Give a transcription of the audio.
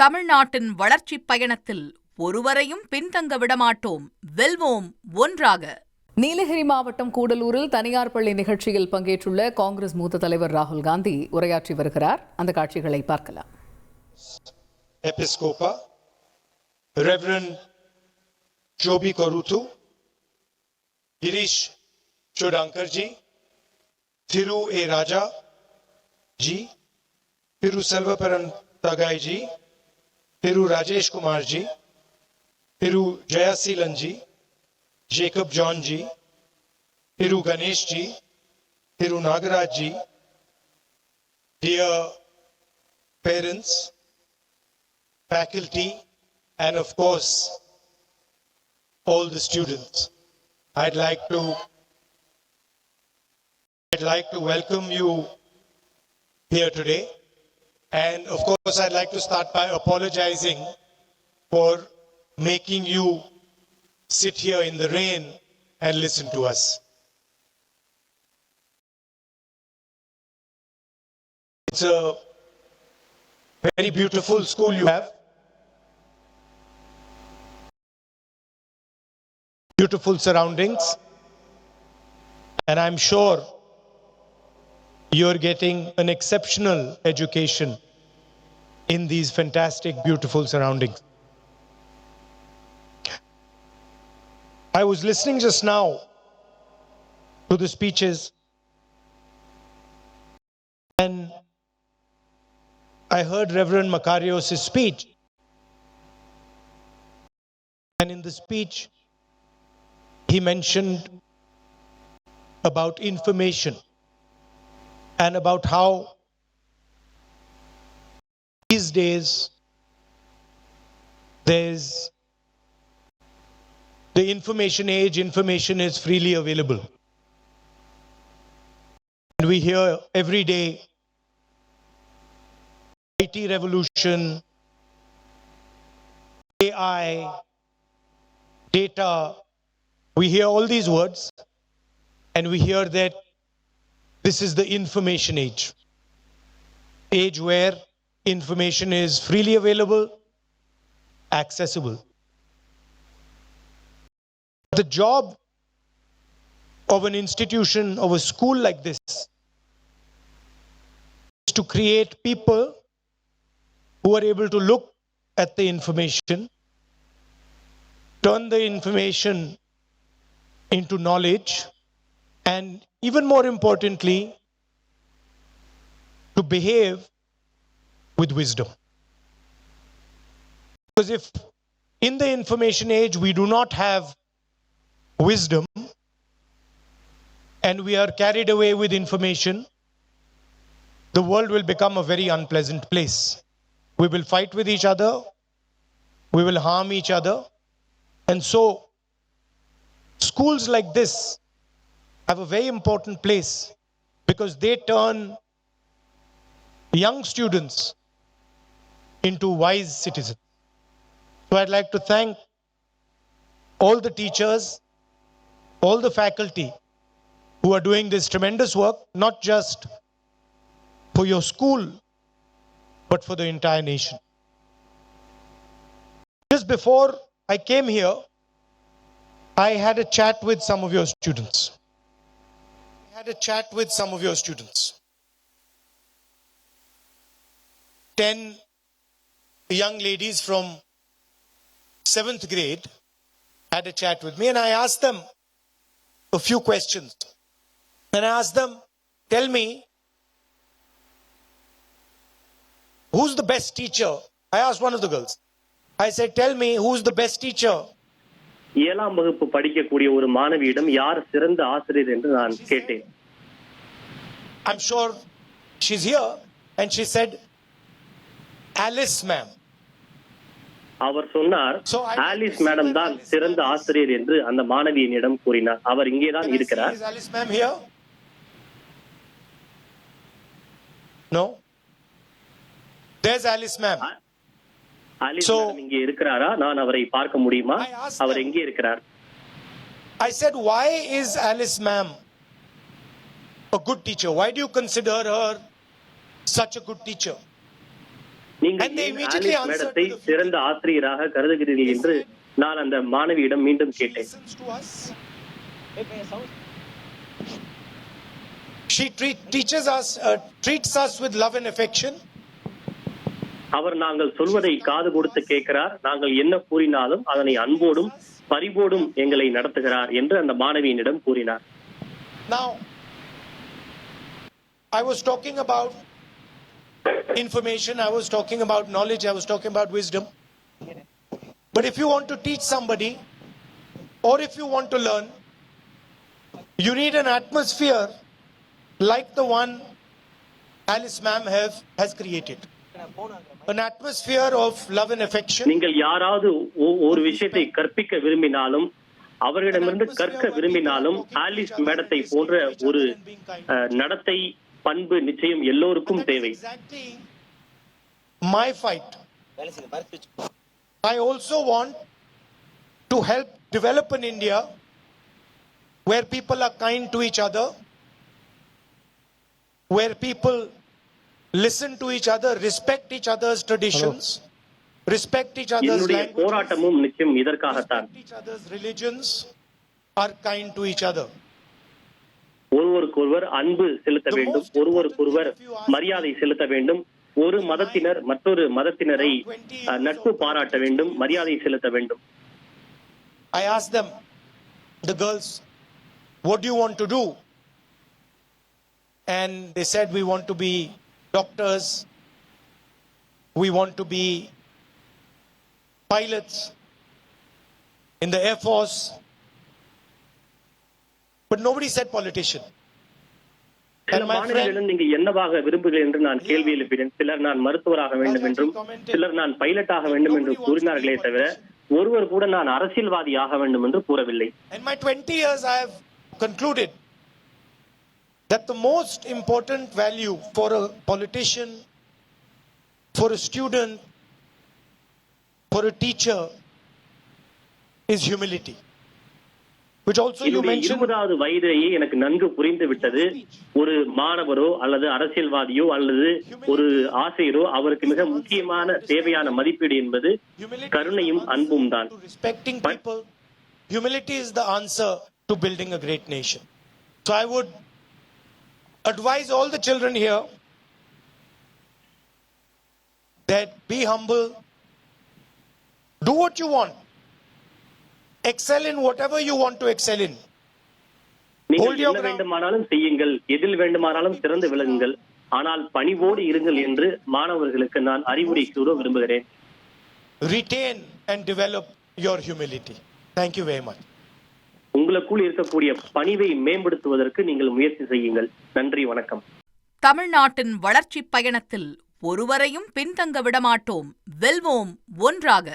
தமிழ்நாட்டின் வளர்ச்சிப் பயணத்தில் ஒருவரையும் பின்தங்க விடமாட்டோம், வெல்வோம் ஒன்றாக. நீலகிரி மாவட்டம் கூடலூரில் தனியார் பள்ளி நிகழ்ச்சியில் பங்கேற்றுள்ள காங்கிரஸ் மூத்த தலைவர் ராகுல் காந்தி உரையாற்றி வருகிறார். அந்த காட்சிகளை பார்க்கலாம். Episcopa, Reverend Joby Korutu, Girish Chodankar ji, Thiru A. Raja ji, Thiru Selvaparan Tagai ji, Thiru Rajesh Kumar ji, Thiru Jayasilan ji, Jacob John ji, Thiru Ganesh ji, Thiru Nagaraj ji, dear parents, faculty, and of course, all the students. I'd like to welcome you here today. And of course, I'd like to start by apologizing for making you sit here in the rain and listen to us. It's a very beautiful school you have. Beautiful surroundings. And I'm sure you're getting an exceptional education in these fantastic, beautiful surroundings. I was listening just now to the speeches, and I heard Reverend Makarios' speech. And in the speech, he mentioned about information and about how these days there's the information age, information is freely available. And we hear every day IT revolution, AI, data. We hear all these words, and we hear that this is the information age where information is freely available, accessible. The job of an institution, of a school like this, is to create people who are able to look at the information, turn the information into knowledge, and even more importantly, to behave with wisdom. Because if in the information age we do not have wisdom and we are carried away with information, the world will become a very unpleasant place. We will fight with each other, we will harm each other, and so schools like this have a very important place because they turn young students into wise citizens. So I'd like to thank all the teachers, all the faculty who are doing this tremendous work, not just for your school, but for the entire nation. Just before I came here, I had a chat with some of your students. 10 young ladies from 7th grade had a chat with me, and I asked them a few questions. And I asked them, tell me, who's the best teacher? I asked one of the girls. I said, tell me, who's the best teacher? ஏழாம் வகுப்பு படிக்கக்கூடிய ஒரு மாணவியிடம் யார் சிறந்த ஆசிரியர் என்று நான் கேட்டேன். I'm sure she's here, and she said, Alice ma'am. அவர் சொன்னார், ஆலிஸ் மேடம் தான் சிறந்த ஆசிரியர் என்று அந்த மாணவியினிடம் கூறினார். அவர் இங்கே தான் இருக்கிறார். Is Alice ma'am here? No. There's Alice ma'am. Alice madam இங்கே இருக்கிறாரா? நான் அவரை பார்க்க முடியுமா? அவர் எங்கே இருக்கிறார்? I said, why is Alice ma'am a good teacher? Why do you consider her such a good teacher? நீங்கள் And they ஏன் immediately Alice answered மேடத்தை to the சிறந்த ஆசிரியராக கருதுகிறீர்கள் என்று நான் அந்த மாணவியிடம் மீண்டும் She கேட்டேன். listens to us. She treats us with love and affection. அவர் நாங்கள் சொல்வதை காது கொடுத்து கேட்கிறார், நாங்கள் என்ன கூறினாலும் அதனை அன்போடும் பரிவோடும் எங்களை நடத்துகிறார் என்று அந்த மாணவியினிடம் கூறினார். Now, I was talking about information, I was talking about knowledge, I was talking about wisdom. But if you want to teach somebody, or if you want to learn, you need an atmosphere like the one Alice ma'am has created. An atmosphere of love and affection. நீங்கள் யாராவது ஒரு விஷயத்தை கற்பிக்க விரும்பினாலும் அவர்களிடமிருந்து கற்க விரும்பினாலும் Alice மேடத்தை போன்ற ஒரு நடத்தை பண்பு நிச்சயம் எல்லோருக்கும் தேவை. My fight. I also want to help develop an India where people are kind to each other, where people listen to each other, respect each other's traditions, respect each other's என்னுடைய languages, போராட்டமும் நிச்சயம் இதற்காகத்தான். respect each other's religions, are kind to each other. ஒருவருக்கொருவர் அன்பு செலுத்த வேண்டும், ஒருவருக்கொருவர் மரியாதை செலுத்த வேண்டும், ஒரு மதத்தினர் மற்றொரு மதத்தினரை நட்பு பாராட்ட வேண்டும், மரியாதை செலுத்த வேண்டும். I asked them, the girls, what do you want to do? And they said, we want to be doctors, we want to be pilots in the Air Force. But nobody said politician. சில மாணவர்களிடம் நீங்க என்னவாக விரும்புகிறீர்கள் என்று நான் கேள்வி எழுப்பினேன். சிலர் நான் மருத்துவராக வேண்டும் என்றும், சிலர் நான் பைலட்டாக வேண்டும் என்று கூறினார்களே தவிர ஒருவர் கூட நான் அரசியல்வாதி ஆக வேண்டும் என்று கூறவில்லை. In my 20 years, I have concluded that the most important value for a politician, for a student, for a teacher is humility. Which also you என்னுடைய mentioned. 20வது வயதிலேயே எனக்கு நன்கு புரிந்து விட்டது, ஒரு மாணவரோ அல்லது அரசியல்வாதியோ அல்லது ஒரு ஆசிரியரோ அவருக்கு மிக முக்கியமான தேவையான மதிப்பீடு என்பது கருணையும் அன்பும் தான். Respecting people, humility is the answer to building a great nation. So I would advise all the children here that be humble, do what you want, excel in whatever you want to excel in. நீங்கள் என்ன வேண்டுமானாலும் செய்யுங்கள், எதில் வேண்டுமானாலும் சிறந்து விளங்குங்கள், ஆனால் பணிவோடு இருங்கள் என்று மாணவர்களுக்கு நான் அறிவுரை கூற விரும்புகிறேன். Retain and develop your humility. Thank you very much. உங்களுக்குள் இருக்கக்கூடிய பணிவை மேம்படுத்துவதற்கு நீங்கள் முயற்சி செய்யுங்கள். நன்றி, வணக்கம். தமிழ்நாட்டின் வளர்ச்சிப் பயணத்தில் ஒருவரையும் பின்தங்க விடமாட்டோம். வெல்வோம் ஒன்றாக.